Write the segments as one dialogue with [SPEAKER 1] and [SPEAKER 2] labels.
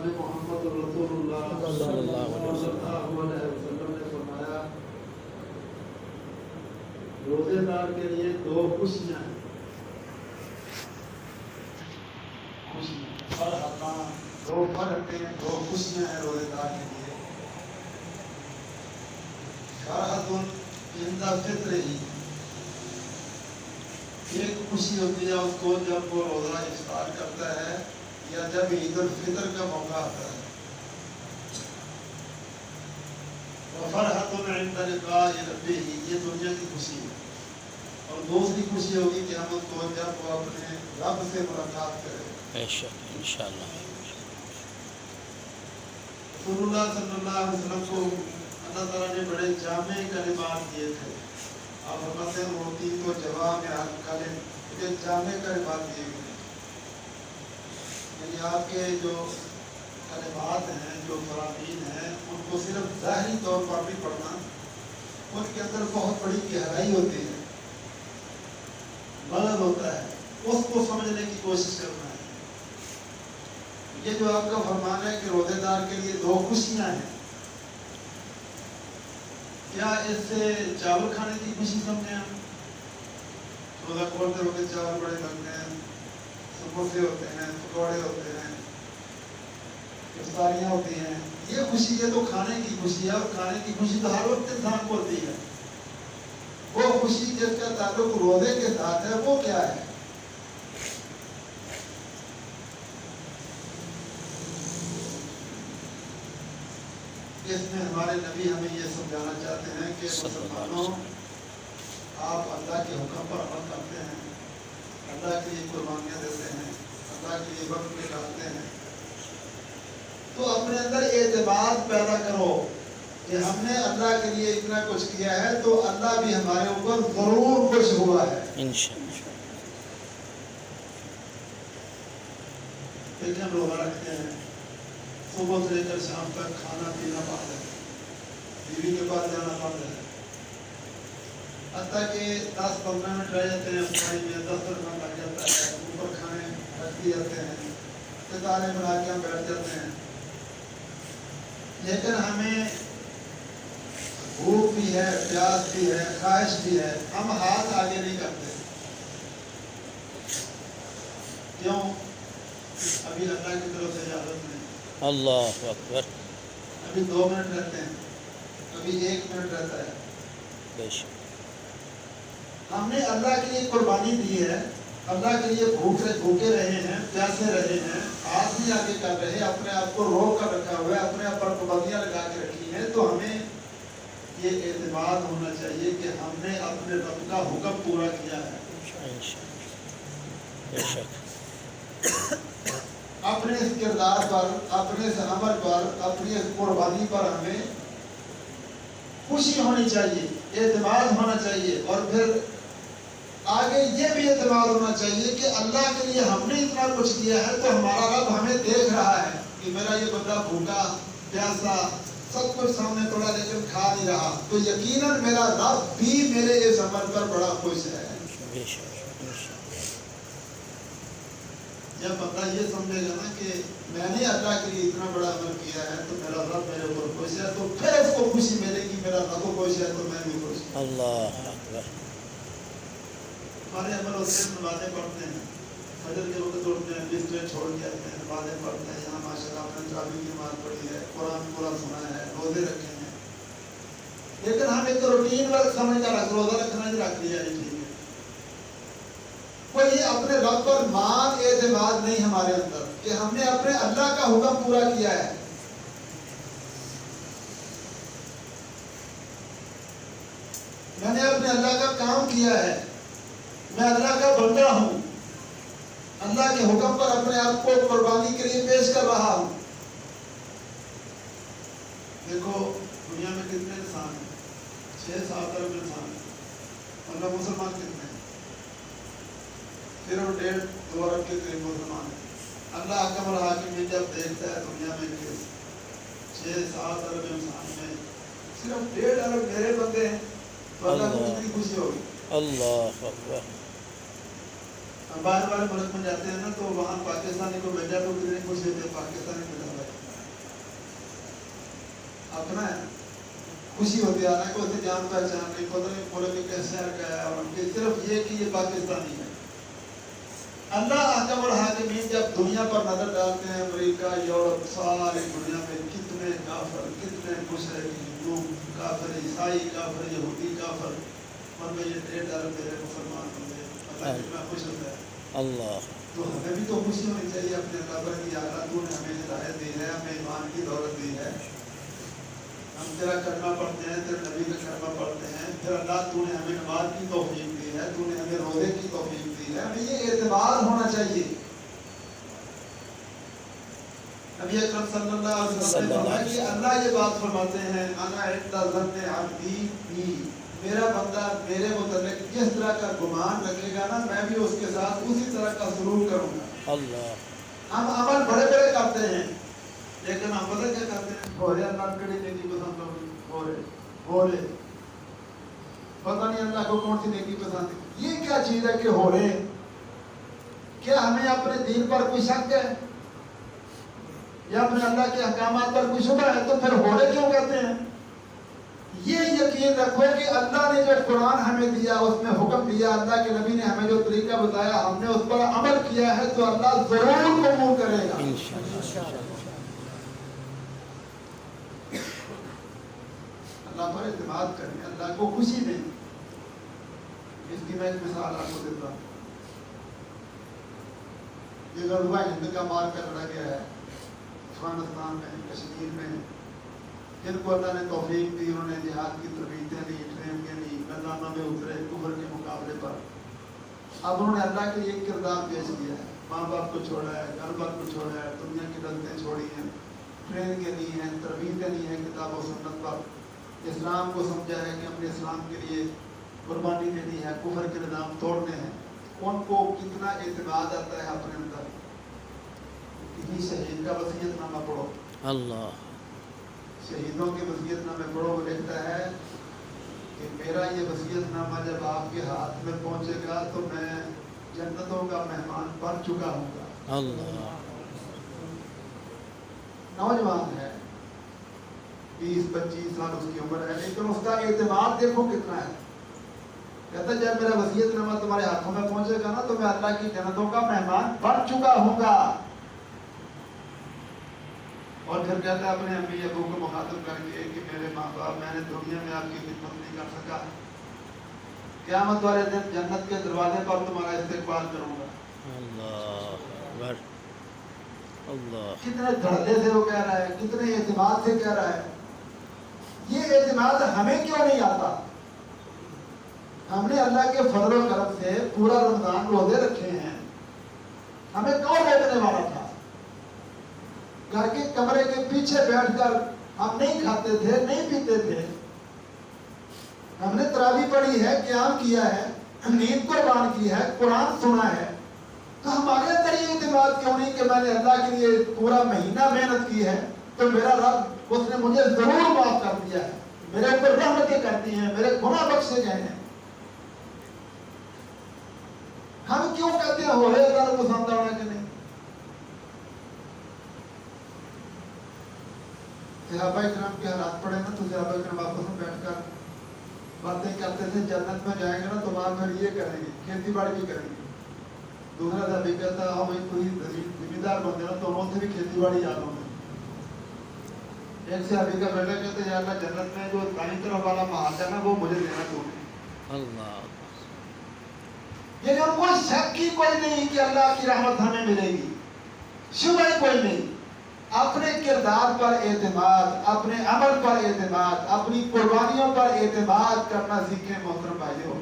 [SPEAKER 1] جناب محمد رسول اللہ
[SPEAKER 2] صلی اللہ علیہ وسلم
[SPEAKER 1] علیہ وسلم نے فرمایا روزے دار کے لیے دو خوشیاں ہیں. دو فرحتیں ہیں، دو خوشیاں ہیں روزے دار کے لیے. فرحت عند فطر ہی، ایک خوشی ہوتی ہے اس کو جب وہ روزہ افطار کرتا ہے یا جب عید الفطر کا موقع آتا ہے. فرحت عند لقاء ربہ، یہ دنیا کی خوشی ہے. اور دوسری خوشی ہوگی قیامت کو جب وہ اپنے رب سے ملاقات کرے.
[SPEAKER 2] بے شک انشاءاللہ.
[SPEAKER 1] رسول اللہ صلی اللہ علیہ وسلم کو اللہ تعالیٰ نے بڑے جامع کلمات دیے تھے. آپ فرماتے ہیں ہوتی تو جواب کلم، یہ جامع کلمات دیے گئے. یعنی آپ کے جو کلمات ہیں، جو فرامین ہیں، ان کو صرف ظاہری طور پر بھی پڑھنا، ان کے اندر بہت بڑی گہرائی ہوتی ہے، مدد ہوتا ہے، اس کو سمجھنے کی کوشش کرنا ہے. یہ جو آپ کا فرمان ہے کہ روزے دار کے لیے دو خوشیاں ہیں، کیا اس سے چاول کھانے کی خوشی سمجھیں ہم؟ روزہ کھولتے وقت چاول بڑے لگتے ہیں، سموسے ہوتے ہیں، پکوڑے ہوتے ہیں، افطاریاں ہوتی ہیں. یہ خوشی ہے تو کھانے کی خوشی ہے، اور کھانے کی خوشی تو ہر وقت انسان کو ہوتی ہے. وہ خوشی جس کا تعلق روزے کے ساتھ ہے وہ کیا ہے؟ اس میں ہمارے نبی ہمیں یہ سمجھانا چاہتے ہیں کہ مسلمانوں، آپ اللہ کے حکم پر عمل کرتے ہیں، اللہ کے لیے قربانیاں دیتے ہیں، اللہ کے لیے وقت نکالتے ہیں، تو اپنے اندر اعتماد پیدا کرو کہ ہم نے اللہ کے لیے اتنا کچھ کیا ہے تو اللہ بھی ہمارے اوپر ضرور خوش ہوا ہے.
[SPEAKER 2] انشاءاللہ.
[SPEAKER 1] پھر ہم روزہ رکھتے ہیں، صبح سے لے کر شام تک کھانا پینا بند ہے، بیوی کے پاس جانا بند ہے، حتیٰ کہ 10-15 منٹ رہ جاتے ہیں افطاری میں، 10 منٹ لگ جاتا ہے، اوپر کھانے رکھ دیے جاتے ہیں، ستارے بنا کے ہم بیٹھ جاتے ہیں. لیکن ہمیں بھوک بھی ہے، پیاس بھی ہے، خواہش بھی ہے، ہم ہاتھ آگے نہیں کرتے. کیوں؟ ابھی اللہ کی طرف سے اجازت نہیں.
[SPEAKER 2] اللہ اکبر.
[SPEAKER 1] ابھی 2 منٹ رہتے ہیں، ابھی 1 منٹ رہتا ہے.
[SPEAKER 2] بے شک.
[SPEAKER 1] ہم نے اللہ کے لیے قربانی دی ہے، اللہ کے لیے بھوکے رہے ہیں، پیاسے رہے ہیں، ہاتھ بھی آگے کر رہے ہیں، اپنے آپ کو روک کر رکھا ہوا ہے، اپنے آپ پر پابندیاں لگا کے رکھی ہیں. تو ہمیں یہ اعتماد ہونا چاہیے کہ ہم نے اپنے رب کا حکم پورا کیا ہے.
[SPEAKER 2] بے شک.
[SPEAKER 1] اپنے اس کردار پر، اپنے اس عمل پر، اپنی اس قربانی پر ہمیں خوشی ہونی چاہیے، اعتماد ہونا چاہیے. اور پھر آگے یہ بھی اعتماد ہونا چاہیے کہ اللہ کے لیے ہم نے اتنا کچھ کیا ہے تو ہمارا رب ہمیں دیکھ رہا ہے کہ میرا یہ بندہ بھوکا پیاسا سب کچھ سامنے پڑا لیکن کھا نہیں رہا، تو یقیناً میرا رب بھی میرے اس عمل پر بڑا خوش ہے.
[SPEAKER 2] بے شک.
[SPEAKER 1] جب بندہ یہ سمجھے گا نا کہ میں نے اللہ کے لیے اتنا بڑا عمل کیا ہے تو میرا رب میرے اوپر خوش ہے، تو پھر اس کو خوشی ملے گی میرا رب خوش ہے تو میں بھی خوش ہوں.
[SPEAKER 2] اللہ اکبر.
[SPEAKER 1] ہمارے عمل ہوتے ہیں، نمازیں پڑھتے ہیں، فجر کے وقت اٹھتے ہیں، بسترے چھوڑ کے آتے ہیں، نمازیں پڑھتے ہیں. یہاں ماشاء اللہ آپ نے تراویح کی نماز پڑھی ہے، قرآن پورا سنا ہے، روزے رکھے ہیں، لیکن ہم ایک روٹین ورک سمجھ کر روزہ رکھنا ہی رکھ دیا. ٹھیک ہے، کوئی اپنے رب پر مان اعتماد نہیں ہمارے اندر کہ ہم نے اپنے اللہ کا حکم پورا کیا ہے. میں نے اپنے اللہ کا کام کیا ہے، میں اللہ کا بندہ ہوں، اللہ کے حکم پر اپنے آپ کو قربانی کے لیے پیش کر رہا ہوں. دیکھو دنیا میں کتنے انسان ہیں، 6-7 ارب انسان ہیں، مطلب مسلمان کتنے ہیں؟ صرف 1.5-2 ارب کے قریب مسلمان ہیں. اللہ حکم الحاکم جب دیکھتا ہے دنیا میں کہ 6-7 ارب انسان میں صرف 1.5 ارب میرے بندے ہیں تو اللہ کو کتنی خوشی ہوگی.
[SPEAKER 2] اللہ اکبر.
[SPEAKER 1] ہم باہر والے ملک میں جاتے ہیں نا تو وہاں پاکستانی کو بھیجا تو کتنی خوشی ہوتی ہے، پاکستانی کو अपना है, खुशी होती है। हालांकि उसे जान पहचान नहीं, पता नहीं बोले कि कैसे आ गया है, और सिर्फ ये कि ये पाकिस्तानी है। अल्लाह अकबर हाकिमीन जब दुनिया पर नजर डालते हैं, अमेरिका, यूरोप, सारी दुनिया में कितने काफिर, कितने मुशरिक, हिंदू काफिर, ईसाई काफिर, यहूदी काफिर, और में ये 1.5 अरब मेरे मुसलमान होंगे, अल्लाह कितना खुश होता है।
[SPEAKER 2] अल्लाह
[SPEAKER 1] तो हमें भी तो खुशी होनी चाहिए अपने कब्र की। अल्लाह तूने हमें हिदायत दी है, हमें ईमान की दौलत दी है, हम तेरा कलमा पढ़ते हैं, तेरे नबी का कलमा पढ़ते हैं, फिर अल्लाह तूने हमें नमाज की तौफीक दी है, तूने हमें रोज़े की तौफीक दी है। हमें ये एतबार होना चाहिए। नबी अकरम सल्लल्लाहु अलैहि वसल्लम ने फरमाया कि अल्लाह ये बात फरमाते हैं, अना इंदा ज़न्नि अब्दी बी, मेरा बंदा मेरे मुतल्लिक जिस तरह का गुमान रखेगा ना, मैं भी उसके साथ उसी तरह का सलूक करूँगा।
[SPEAKER 2] अल्लाह
[SPEAKER 1] हम अमल बड़े बड़े करते हैं, लेकिन हम पता क्या करते हैं, हो रहे अल्लाह कड़ी नेकी पसंद हो रहे, पता नहीं अल्लाह को कौन सी नेकी पसंद है। ये क्या चीज है कि हो रहे? क्या हमें अपने दीन पर कोई शक है या अपने अल्लाह के अहकामात पर कोई शुबह है? तो फिर हो रहे क्यों कहते हैं? ये यकीन रखो कि अल्लाह ने जो कुरान हमें दिया, उसमें हुक्म दिया, अल्लाह के नबी ने हमें जो तरीका बताया, हमने उस पर अमल किया है तो अल्लाह जरूर कबूल करेगा। अल्लाह पर एतमाद करें, अल्लाह को खुशी दें। इसकी मैं एक मिसाल आपको देता हूँ। ये गज़वा हिंद का मार कर लड़ा गया है अफगानिस्तान में, कश्मीर में, जिनको अल्लाह ने तौफीक दी, उन्होंने जिहाद की तरबीतें दी, ट्रेनिंगें दी, मैदानों में उतरे कुफर के मुकाबले पर। अब उन्होंने अल्लाह के लिए किरदार पेश किया है, माँ बाप को छोड़ा है, घर बार को छोड़ा है, दुनिया की लज्जतें छोड़ी हैं, ट्रेनिंगें दी हैं, तरबीतें दी हैं किताब और सुन्नत पर, इस्लाम को समझा है कि अपने इस्लाम के लिए कुर्बानी देनी है, कुफर के निज़ाम तोड़ने हैं। उनको कितना एतमाद आता है अपने अंदर। किसी शहीद का वसीयतनामा पढ़ो,
[SPEAKER 2] अल्लाह
[SPEAKER 1] शहीदों के वसीयतनामे पढ़ो, वो लिखता है कि मेरा ये वसीयतनामा जब आपके हाथ में पहुंचेगा तो मैं जन्नतों का मेहमान बन चुका हूँगा।
[SPEAKER 2] अल्लाह
[SPEAKER 1] नौजवान है, 20-25 साल उसकी उम्र है, लेकिन उसका एतमाद देखो कितना है। कहता जब मेरा वसीयतनामा तुम्हारे हाथों में पहुंचेगा ना तो मैं अल्लाह की जन्नतों का मेहमान बन चुका हूँगा। और फिर कहता है अपने अम्मी अबू को मुखातिब करके कि मेरे माँ बाप, मैंने दुनिया में आपकी खिदमत नहीं कर सका, क़यामत वाले दिन जन्नत के दरवाजे पर तुम्हारा इस्तकबाल करूँगा।
[SPEAKER 2] अल्लाह अल्लाह
[SPEAKER 1] कितने धड़ल्ले से वो कह रहा है, कितने एतमाद से कह रहा है। ये एतमाद हमें क्यों नहीं आता? हमने अल्लाह के फजल और करम से पूरा रमजान रोजे रखे हैं, हमें कौन रोकने वाला था? घर के कमरे के पीछे बैठकर हम नहीं खाते थे, नहीं पीते थे, हमने तरावी पढ़ी है, क़याम किया है, नींद कुर्बान की है, कुरान सुना है। तो हमारे अंदर ये एतमाद क्यों नहीं कि मैंने अल्लाह के लिए पूरा महीना मेहनत की है तो मेरा रब उसने मुझे जरूर माफ कर दिया है, मेरे ऊपर रहमतें करती हैं, मेरे गुनाह बख्शे गए हैं। हम क्यों कहते हैं हो रहे अल्लाह को पसंद आना कि नहीं? सहाबा इकराम के हालात पड़े ना तो सहाबा इकराम आपस में बैठकर बातें करते थे, जन्नत में जाएंगे ना तो वहां फिर ये करेंगे, खेती बाड़ी भी करेंगे। दूसरा सहाबी कहता है भाई कोई जिम्मेदार बंदे ना तो उनसे भी खेती बाड़ी याद होगी। एक सहाबी का बेटा कहते हैं अल्लाह जन्नत में जो दाईं तरफ वाला महल है ना वो मुझे देना चाहिए।
[SPEAKER 2] अल्लाह
[SPEAKER 1] यानी उनको शक की कोई नहीं कि अल्लाह की रहमत हमें मिलेगी, शुबह ही कोई नहीं। अपने किरदार पर एतमाद, अपने अमल पर एतमाद, अपनी कुर्बानियों पर एतमाद करना सीखें मोहतरम भाइयों।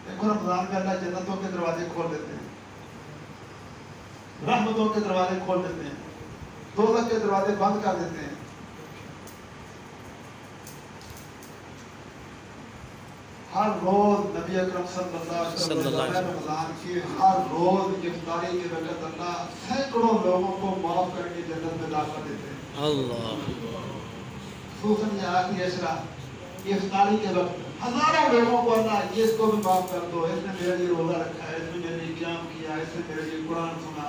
[SPEAKER 1] देखो रमजान में अल्लाह जन्नतों के दरवाजे खोल देते हैं, रहमतों के दरवाजे खोल देते हैं, दोज़ख के दरवाजे बंद कर देते हैं। हर रोज नबी अकरम सल्लल्लाहु अलैहि वसल्लम रमजान की हर रोज इफ्तारी के वक्त अल्लाह सैकड़ों लोगों को माफ करके जन्नत में दाखिल देते हैं।
[SPEAKER 2] अल्लाह
[SPEAKER 1] खुसूसन ये आखिरी अशरा इफ्तारी के वक्त हजारों लोगों को अल्लाह ये इसको भी माफ कर दो, इसने मेरे लिए रोजा रखा है, इसने मेरे लिए क़याम किया, इसने मेरे लिए कुरान सुना,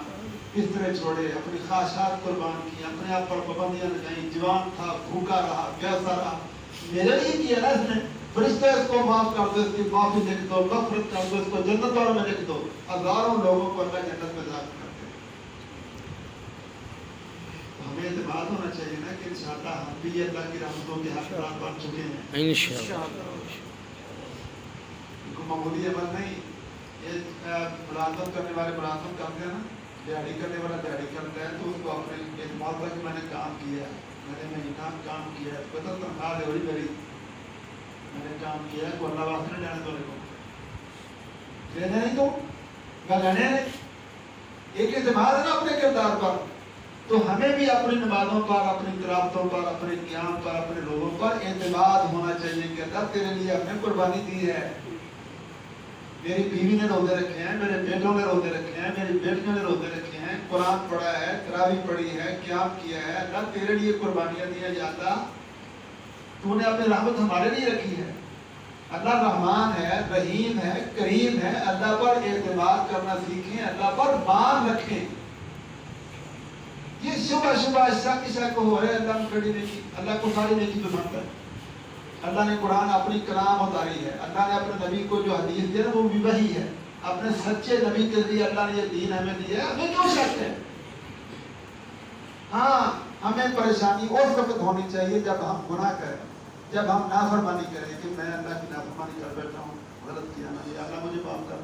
[SPEAKER 1] बिस्तरे छोड़े, अपनी ख्वाहिशात कुर्बान की, अपने आप पर पाबंदियां लगाई, जवान था, भूखा रहा, प्यासा रहा, मेरे लिए किया ना इसने। फरिश्ते इसको माफ कर दो, इसकी माफी लिख दो, मग़फ़िरत कर दो, इसको जन्नत वालों में लिख दो। हजारों लोगों को अल्लाह जन्नत में दाखिल करते हैं। तो हमें एतमाद होना चाहिए ना कि इंशाअल्लाह हम भी अल्लाह की रहमतों के हक़दार बन चुके हैं।
[SPEAKER 2] इंशाअल्लाह।
[SPEAKER 1] इनको मामूली अमल नहीं, ये मुलाज़मत करने वाले मुलाज़मत करते हैं ना, दिहाड़ी करने वाला दिहाड़ी करता है, तो उसको अपने एतमाद पर कि मैंने काम किया है, मैंने महीना काम किया है, पता तनख्वाह दे बड़ी मेरी, मैंने काम किया है, को अल्लाह वास्ते नहीं जाने दो, लेने नहीं दो, लेने एक एतमाद है ना अपने किरदार पर। तो हमें भी अपनी नमाज़ों पर, अपनी तिलावतों पर, अपने क़याम पर, अपने लोगों पर एतमाद होना चाहिए कि अल्लाह तेरे लिए हमने कुर्बानी दी है। मेरी बीवी ने रोज़े रखे हैं, मेरे बेटों ने रोज़े रखे हैं, मेरी बेटियों ने रोज़े रखे हैं, कुरान पढ़ा है, तरावी पढ़ी है, क़याम किया है, अल्लाह तेरे लिए कुर्बानियाँ दी है। या अल्लाह तूने अपनी रहमत हमारे लिए रखी है। अल्लाह रहमान है, रहीम है, करीम है। अल्लाह पर एतमाद करना सीखें, अल्लाह पर मान रखें। ये सुबह सुबह शक हो रहे अल्लाह ने कड़ी नहीं की, अल्लाह को सारी नेकी पसंद है। अल्लाह ने कुरान अपनी कलाम उतारी है, अल्लाह ने अपने नबी को जो हदीस दिया वो भी वही है। अपने सच्चे नबी के लिए अल्लाह ने ये दीन हमें दिया है, हमें क्यों शक है? हाँ, हमें परेशानी उस वक्त होनी चाहिए जब हम गुनाह करें, जब हम नाफरमानी करें कि मैं अल्लाह की नाफरमानी कर बैठा हूँ, गलत किया ना, या अल्लाह मुझे माफ कर।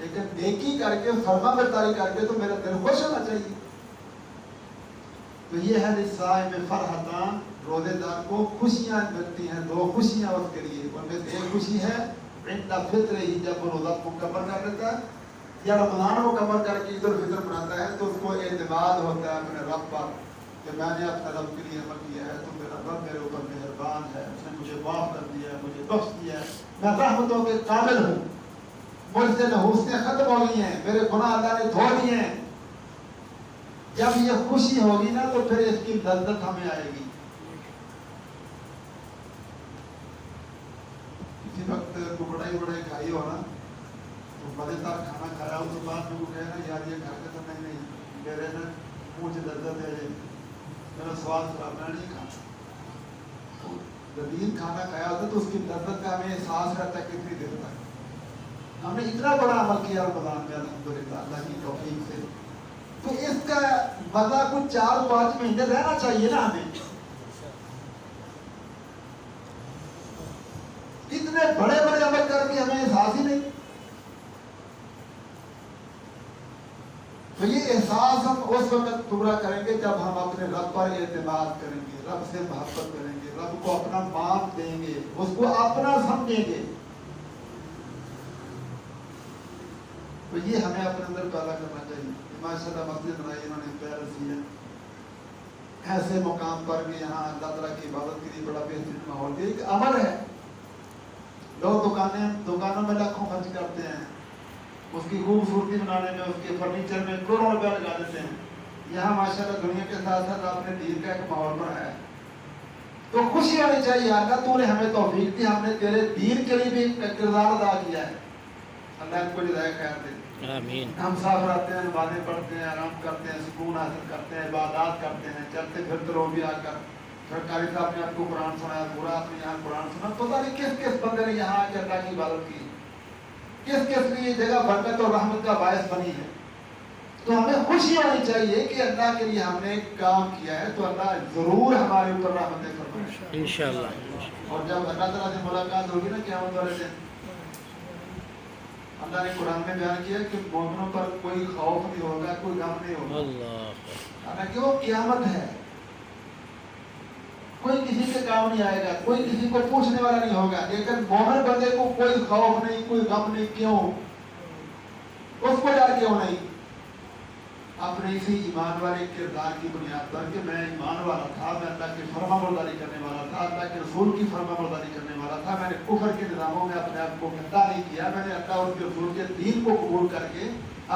[SPEAKER 1] लेकिन नेकी करके, फरमाबरदारी करके तो मेरा दिल खुश होना चाहिए। तो ये है लिस्साइम में फरहतान, रोजेदार को खुशियाँ मिलती हैं, दो खुशियाँ उसके लिए। उनमें एक खुशी है इंदा फित्र ही, जब वो रोज़ा मुकम्मल कर लेता है या रमज़ान मुकम्मल करके ईद उल फित्र मनाता है, तो उसको एतमाद होता है अपने रब पर कि मैंने अपने रब के लिए अमल किया है, तो मेरा रब मेरे ऊपर मेहरबान है, उसने मुझे माफ़ कर दिया है, मुझे बख्श दिया है, मैं रहमतों के काबिल हूँ, मुझसे नहूसतें खत्म हो गई हैं, मेरे गुनाह अल्लाह ने धो दिए हैं। जब ये खुशी होगी ना तो फिर इसकी लज्जत हमें आएगी। किसी वक्त को बड़ाई खाई हो ना, तो मजेदार खाना खाया, उसके बाद में वो कहे ना यार ये खा के तो नहीं मेरे ना मुँह से लज्जत है, मेरा स्वाद खराब, मैं नहीं खाता। तो लजीज खाना खाया होता तो उसकी लज्जत का हमें एहसास रहता है कितनी देर तक। हमने इतना बड़ा अमल किया रमज़ान में अल्हम्दुलिल्लाह अल्लाह की तौफीक से, तो इसका मजा कुछ 4-5 महीने रहना चाहिए ना हमें। इतने बड़े बड़े अमल कर भी हमें एहसास ही नहीं। तो ये एहसास हम उस वक्त पूरा करेंगे जब हम अपने रब पर एतमाद करेंगे, रब से मोहब्बत करेंगे, रब को अपना मान देंगे, उसको अपना समझेंगे। तो ये हमें अपने अंदर पैदा करना चाहिए। माशाअल्लाह मस्जिद बनाई इन्होंने पैलेस है, ऐसे मुकाम पर भी यहाँ अल्लाह ताला की इबादत के लिए बड़ा बेहतरीन माहौल है। एक अमल है, लोग दुकानों में लाखों खर्च करते हैं, उसकी खूबसूरती बनाने में, उसके फर्नीचर में करोड़ों रुपया लगा देते हैं। यहाँ माशाअल्लाह दुनिया के साथ साथ आपने दीन का एक माहौल बनाया है, तो खुशी होनी चाहिए। अल्लाह तूने हमें तौफीक दी, हमने तेरे दीन के लिए भी किरदार अदा किया है। अल्लाह को हिदायत खैर दे।
[SPEAKER 2] आमीन।
[SPEAKER 1] हम साफ रहते हैं, नमाज़ें पढ़ते हैं, आराम करते हैं, सुकून हासिल करते हैं, इबादत करते हैं, चलते फिरते लोग भी आकर सरकारी साहब ने आपको कुरान सुनाया, पूरा आपने यहाँ कुरान सुना, पता नहीं किस किस बंदे ने यहाँ आके अल्लाह की इबादत की, किस किस लिए जगह बरकत और रहमत का बायस बनी है। तो हमें खुशी होनी चाहिए कि अल्लाह के लिए हमने काम किया है, तो अल्लाह जरूर हमारे ऊपर रहमतें फरमाएगा
[SPEAKER 2] इंशाअल्लाह।
[SPEAKER 1] और जब अल्लाह ताला से मुलाकात होगी ना क़यामत वाले दिन, अल्लाह ने कुरान में बयान किया कि मोमिनों पर कोई खौफ नहीं होगा, कोई गम नहीं होगा।
[SPEAKER 2] अल्लाह।
[SPEAKER 1] हालांकि वो क़यामत है, कोई किसी के काम नहीं आएगा, कोई किसी को पूछने वाला नहीं होगा, लेकिन मोमिन बंदे को कोई खौफ नहीं, कोई गम नहीं। क्यों? उसको डर क्यों नहीं? अपने इसी ईमान वाले किरदार की बुनियाद पर कि मैं ईमान वाला था, मैं अल्लाह की फरमाबरदारी करने वाला था, अल्लाह के रसूल की फरमाबरदारी करने वाला था, मैंने कुफर के निज़ामों में अपने आप को गंदा नहीं किया, मैंने अल्लाह और उसके रसूल के दीन को कबूल करके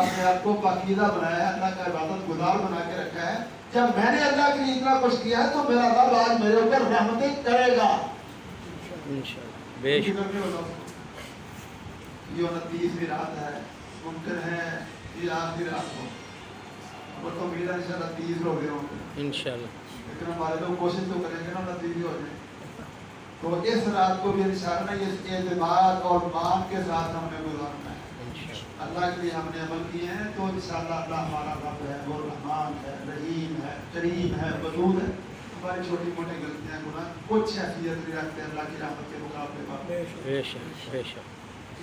[SPEAKER 1] अपने आप को पाकीज़ा बनाया है, अल्लाह का इबादत गुजार बना के रखा है। जब मैंने अल्लाह के लिए इतना कुछ किया है, तो मेरा रब आज मेरे ऊपर रहमतें करेगा
[SPEAKER 2] इंशाअल्लाह। बेशक
[SPEAKER 1] ये 29वीं रात है, मुमकिन है ये आखिरी रात हो। वो तो मेरा इंशाल्लाह 30 हो गए होंगे,
[SPEAKER 2] इंशाल्लाह
[SPEAKER 1] लेकिन हमारे लोग कोशिश तो करेंगे ना 30 हो जाए। तो इस रात को भी इंशाल्लाह ये एतमाद और मान के साथ हमने गुजारना है।
[SPEAKER 2] इंशाल्लाह
[SPEAKER 1] अल्लाह के लिए हमने अमल किए हैं तो इंशाल्लाह अल्लाह हमारा रब है, वो रहमान है, रहीम है, करीम है, वदूद है। हमारी छोटी मोटी गलतियां गुनाह कुछ हैसियत नहीं रखते अल्लाह की रहमत के मुकाबले पर।
[SPEAKER 2] बेशक बेशक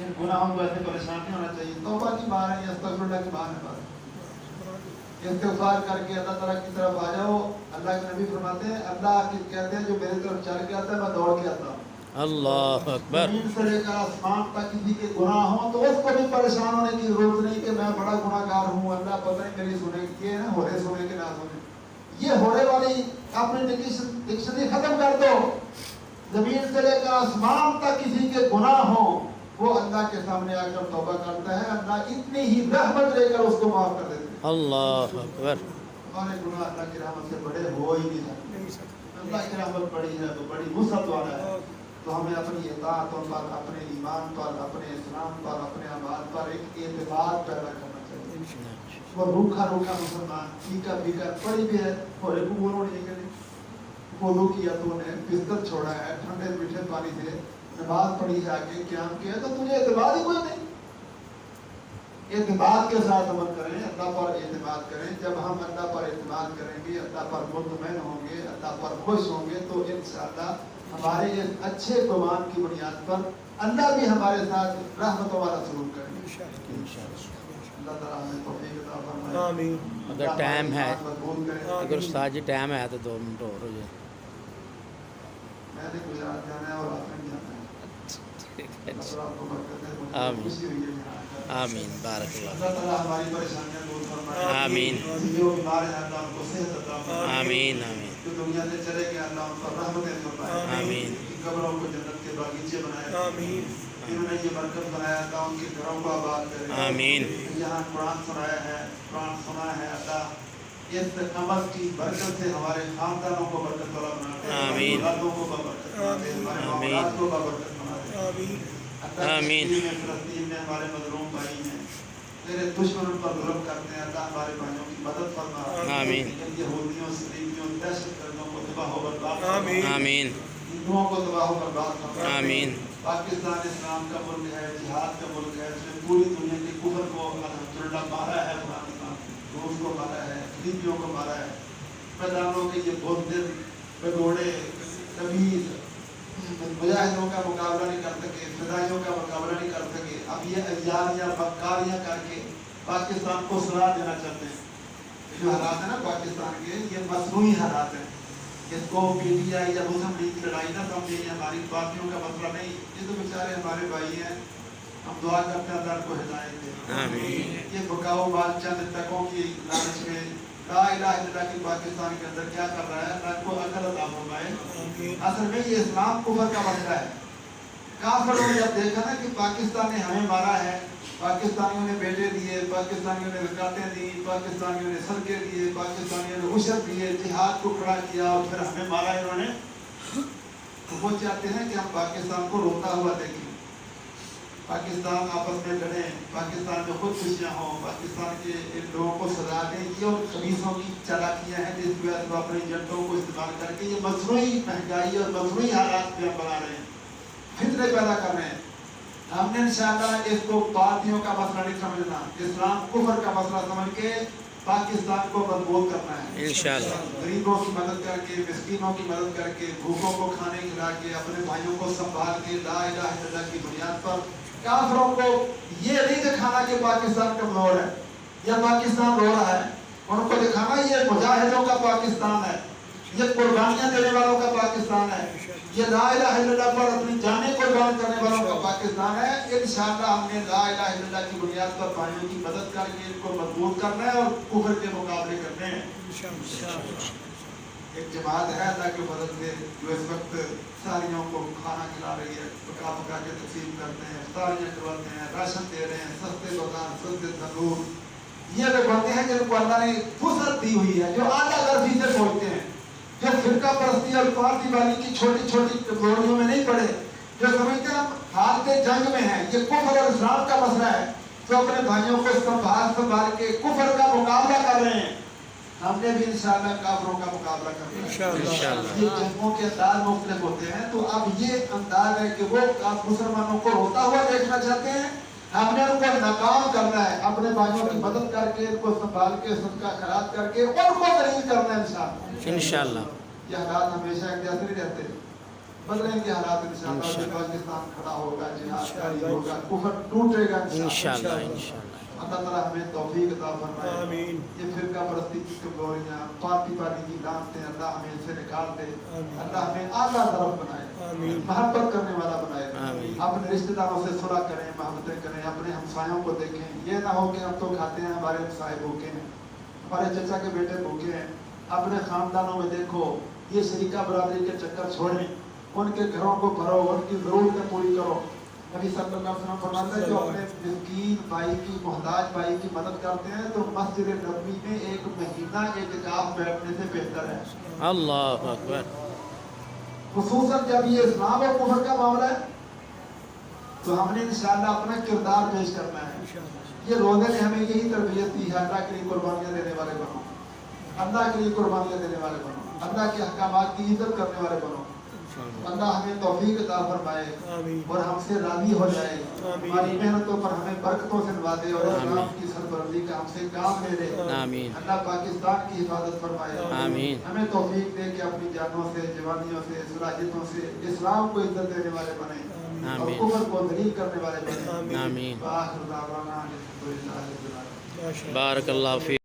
[SPEAKER 1] इन गुनाहों को ऐसे परेशान नहीं होना चाहिए। तौबा की बात है, अस्तगफिरुल्लाह की बात है, बस इस्तिग़फ़ार करके अल्लाह ताला की तरफ आ जाओ। अल्लाह के नबी फरमाते हैं, अल्लाह कहते हैं जो मेरी तरफ चल के आता है मैं दौड़ के आता हूँ।
[SPEAKER 2] अल्लाह अकबर
[SPEAKER 1] जमीन से लेकर आसमान तक किसी के गुनाह हो तो उसको भी परेशान होने की जरूरत नहीं कि मैं बड़ा गुनाहगार हूँ, अल्लाह पता नहीं मेरी सुने ये ना होरे सुने कि ना सुने। ये होरे वाली अपनी डिक्शनरी खत्म कर दो। जमीन से लेकर आसमान तक किसी के गुनाह हो वो अल्लाह के सामने आकर तौबा करता है, अल्लाह इतनी ही रहमत लेकर उसको माफ कर देते हैं।
[SPEAKER 2] अल्लाह अकबर
[SPEAKER 1] हमारे गुनाह अल्लाह की रहमत से बड़े हो ही नहीं सकते। अल्लाह की रहमत बड़ी है तो बड़ी वुसअत वाला है। तो हमें अपनी इताअत पर, अपने ईमान पर, अपने इस्लाम पर, अपने अमाल पर एक एतबार पैदा करना चाहिए। वो रूखा रूखा मुसलमान फीका फीका पड़ी भी है और एक उम्र नहीं करी वुज़ू किया तो उन्हें बिस्तर छोड़ा है, ठंडे मीठे पानी से नमाज पढ़ी है, आगे क़याम किया तो तुझे एतबार ही कोई नहीं। एतबार के साथ अमल करें, अल्लाह पर एतबार करें। जब हम अल्लाह पर एतबार करेंगे, अल्लाह पर मुतमईन होंगे, अल्लाह पर खुश होंगे तो इंशाअल्लाह हमारे इस अच्छे गुमान की बुनियाद पर अल्लाह भी हमारे साथ रहमतों वाला सलूक करेंगे इंशाअल्लाह। अल्लाह ताला हमें तौफीक अता फरमाए।
[SPEAKER 3] आमीन।
[SPEAKER 2] अगर टाइम है
[SPEAKER 1] मजबूत करें।
[SPEAKER 2] अगर उस्ताद जी टाइम है तो 2 मिनट और हो जाए।
[SPEAKER 1] मैंने गुजरात जाना है और आपने भी जाना है। अल्लाह ताला आपको बरकत दे, मुझे
[SPEAKER 2] आमीन।
[SPEAKER 1] खुशी हुई है यहाँ आकर।
[SPEAKER 2] आमीन बारकल्लाह
[SPEAKER 1] अल्लाह ताला हमारी परेशानियां दूर फरमाए।
[SPEAKER 2] आमीन
[SPEAKER 1] जो बीमार हैं अल्लाह उनको सेहत अता फरमाए।
[SPEAKER 2] आमीन आमीन
[SPEAKER 1] जो दुनिया से चले गए अल्लाह उन पर रहमतें फरमाए।
[SPEAKER 2] आमीन।
[SPEAKER 1] उनकी कब्रों को जन्नत के बागीचे बनाए।
[SPEAKER 3] आमीन।
[SPEAKER 1] इन्होंने ये बरकत बनाया अल्लाह उनके घरों को आबाद करे।
[SPEAKER 2] आमीन।
[SPEAKER 1] यहाँ कुरान सुनाया है, कुरान सुना है अल्लाह इस अमल की बरकत से हमारे खानदानों को बरकत वाला बना दे।
[SPEAKER 2] आमीन।
[SPEAKER 1] औलादों को बरकत बना दे, हमारे औलाद को बरकत बना दे।
[SPEAKER 3] आमीन।
[SPEAKER 1] आमीन। फ़लस्तीन में हमारे मज़लूम भाई हैं, तेरे दुश्मन उन पर जुल्म करते हैं, अल्लाह हमारे भाइयों की मदद फरमा।
[SPEAKER 2] आमीन।
[SPEAKER 1] इन यहूदियों, सलीबियों, दहशतगर्दों को तबाह व बर्बाद फरमा।
[SPEAKER 3] आमीन।
[SPEAKER 2] आमीन
[SPEAKER 1] हिंदुओं को तबाह व बर्बाद फरमा।
[SPEAKER 2] आमीन।
[SPEAKER 1] पाकिस्तान इस्लाम का मुल्क है, जिहाद का मुल्क है, इसने पूरी दुनिया के कुफर को अल्हम्दुलिल्लाह मारा है, रूस को मारा है, लीबियों को मारा है। मैदानों के ये बुज़दिल, भगोड़े, कबीर मुजाहिदों का मुकाबला नहीं कर सके, फिदाइयों का मुकाबला नहीं कर सके। अब ये अय्यारियाँ बक्कारियाँ करके पाकिस्तान को सलाह देना चाहते हैं। जो हालात है ना पाकिस्तान के, ये मसनूई हालात हैं। इसको PTI या मुस्लिम लीग की लड़ाई ना समझे, ये हमारी पार्टियों का मसला नहीं। ये तो बेचारे हमारे भाई हैं, हम दुआ करते हैं अल्लाह को हिदायत दे।
[SPEAKER 2] आमीन।
[SPEAKER 1] ये बकाओ बाल चंद टकों की लालच में ला इलाहा इल्लल्लाह की पाकिस्तान के अंदर क्या कर रहा है, अल्लाह को अकल अता फरमाए। असल में ये इस्लाम कुफर का मसला है। काफिरों ने जब देखा ना कि पाकिस्तान ने हमें मारा है, पाकिस्तानियों ने बेटे दिए, पाकिस्तानियों ने ज़कातें दी, पाकिस्तानियों ने सदके दिए, पाकिस्तानियों ने उशर दिए, जिहाद को खड़ा किया और फिर हमें मारा इन्होंने, तो वो चाहते हैं कि हम पाकिस्तान को रोता हुआ देखें, पाकिस्तान आपस में लड़े, पाकिस्तान में खुद खुशियाँ हों, पाकिस्तान के इन लोगों को सजा दें। ये और खबीसों की चालाकियाँ हैं जिसकी वजह से वो अपने एजेंटों को इस्तेमाल करके ये मसनूई महंगाई और मसनूई हालात पे हम बना रहे हैं, फितने पैदा कर रहे हैं। हमने इंशाअल्लाह इसको पार्टियों का मसला नहीं समझना, इस्लाम कुफर का मसला समझ के पाकिस्तान को मजबूत करना है
[SPEAKER 2] इंशाअल्लाह।
[SPEAKER 1] गरीबों की मदद करके, मिस्कीनों की मदद करके, भूखों को खाने खिला के, अपने भाइयों को संभाल के, ला इलाहा इल्लल्लाह की बुनियाद पर काफिरों को ये नहीं दिखाना कि पाकिस्तान कमजोर है या पाकिस्तान रो रहा है। उनको दिखाना ये मुजाहिदों का पाकिस्तान है, ये कुर्बानियां देने वालों का पाकिस्तान है, ये ला इलाहा इल्लल्लाह पर अपनी जानें कुर्बान करने वालों का पाकिस्तान है। इंशाअल्लाह हमने ला इलाहा इल्लल्लाह की बुनियाद पर भाइयों की मदद करके इनको मजबूत करना है और कुफर के मुकाबले करने हैं। एक जमात है अल्लाह के फजल से जो इस वक्त सारियों को खाना खिला रही है, पका पका के तकसीम करते हैं, सारियाँ करवाते हैं, राशन दे रहे हैं, सस्ते दुकान, सस्ते तंदूर। ये वे बंदे हैं जिनको अल्लाह ने फुर्सत दी हुई है, जो आला गर्फी से सोचते हैं, जो फिरका परस्ती और पार्टी वाली की छोटी छोटी कमजोरियों में नहीं पड़े, जो समझते हैं हम हालत जंग में हैं, ये कुफर और इस्लाम का मसला है, जो अपने भाइयों को संभाल के कुफर का मुकाबला कर रहे हैं, हमने भी इंशाअल्लाह काफिरों का मुकाबला करना है
[SPEAKER 2] इंशाअल्लाह।
[SPEAKER 1] ये जंगों के अंदाज मुख्तलिफ होते हैं, तो अब ये अंदाज है कि वो आप मुसलमानों को रोता हुआ देखना चाहते हैं, हमने उनको नाकाम करना है, अपने भाइयों की मदद करके उनको संभाल के सबका खराब करके उनको दलील करना है इंशाअल्लाह।
[SPEAKER 2] इंशाअल्लाह।
[SPEAKER 1] ये हालात हमेशा एक जैसे नहीं रहते, बदलेंगे हालात इंशाअल्लाह।
[SPEAKER 2] इंशाअल्लाह।
[SPEAKER 1] पाकिस्तान खड़ा होगा, जिहाद जारी होगा, कुफर टूटेगा
[SPEAKER 2] इंशाअल्लाह इंशाअल्लाह।
[SPEAKER 1] अल्लाह ताला हमें तौफीक अता फरमाए।
[SPEAKER 3] आमीन।
[SPEAKER 1] ये फिरका परस्ती की कमजोरियां, पार्टी की लानतें अल्लाह हमें इनसे निकाल दे, अल्लाह हमें आला तरफ बनाए,
[SPEAKER 3] आमीन।
[SPEAKER 1] मोहब्बत करने वाला बनाए,
[SPEAKER 2] आमीन।
[SPEAKER 1] अपने रिश्तेदारों से सुलह करें, मोहब्बतें करें, अपने हमसायों को देखें। ये ना हो कि हम तो खाते हैं, हमारे हमसाए भूखे हैं, हमारे चचा के बेटे भूखे हैं। अपने खानदानों में देखो, ये शरीका बरादरी के चक्कर छोड़ें, उनके घरों को भरो, उनकी जरूरतें पूरी करो। नबी सल्लल्लाहु अलैहि वसल्लम फरमाते हैं जो अपने मिस्कीन भाई की, मोहताज भाई की मदद करते हैं तो मस्जिद नबवी में एक महीना एतिकाफ बैठने से बेहतर है,
[SPEAKER 2] अल्लाह अकबर।
[SPEAKER 1] खुसूसन जब ये इस्लाम और कुफर का मामला है। तो हमने इंशाअल्लाह अपना किरदार पेश करना है। ये रोज़े ने हमें यही तरबियत दी है, अल्लाह के लिए कुर्बानियाँ देने वाले बनो, अल्लाह के लिए कुर्बानियाँ देने वाले बनो, अल्लाह के अहकामात की इज्जत करने वाले बनो। अल्लाह हमें तौफीक अता फरमाए और हमसे राजी हो जाए, हमारी मेहनतों पर हमें बरकतों से नवाजे और इस्लाम की सरबराही का हमसे काम ले ले।
[SPEAKER 2] आमीन।
[SPEAKER 1] अल्लाह पाकिस्तान की हिफाजत फरमाए,
[SPEAKER 2] आमीन।
[SPEAKER 1] हमें तौफीक दे कि अपनी जानों से, जवानियों से, सलाहियतों से इस्लाम को इज्जत देने वाले बने और
[SPEAKER 2] आमीन।
[SPEAKER 1] कुफर को दलील करने वाले बने।
[SPEAKER 2] आमीन।
[SPEAKER 1] आखिर दावाना अल्हम्दुलिल्लाहि रब्बिल आलमीन।
[SPEAKER 2] बारक अल्लाह फी।